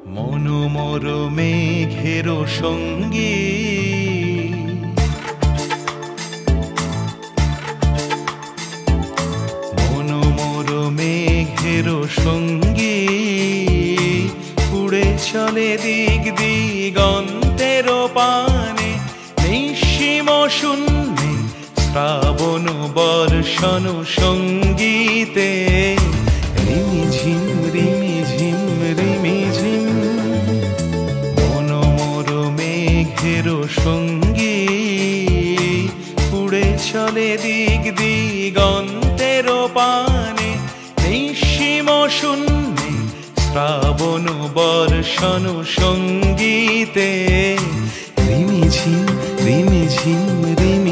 মনোমর মেঘের সঙ্গী মনোমর মেঘের সঙ্গী উড়ে চলে দিক দিগন্তের পানে নিঃসীম শূন্যে শ্রাবণ বর্ষণ সঙ্গীতে রিমিঝিম রিমিঝিম রিমিঝিম মনোমর মেঘের সঙ্গী উড়ে চলে দিক দিগন্তের পানে নিঃসীম শূন্যে শ্রাবণ বর্ষণ সঙ্গীতে রিমিঝিম রিমিঝিম রিমি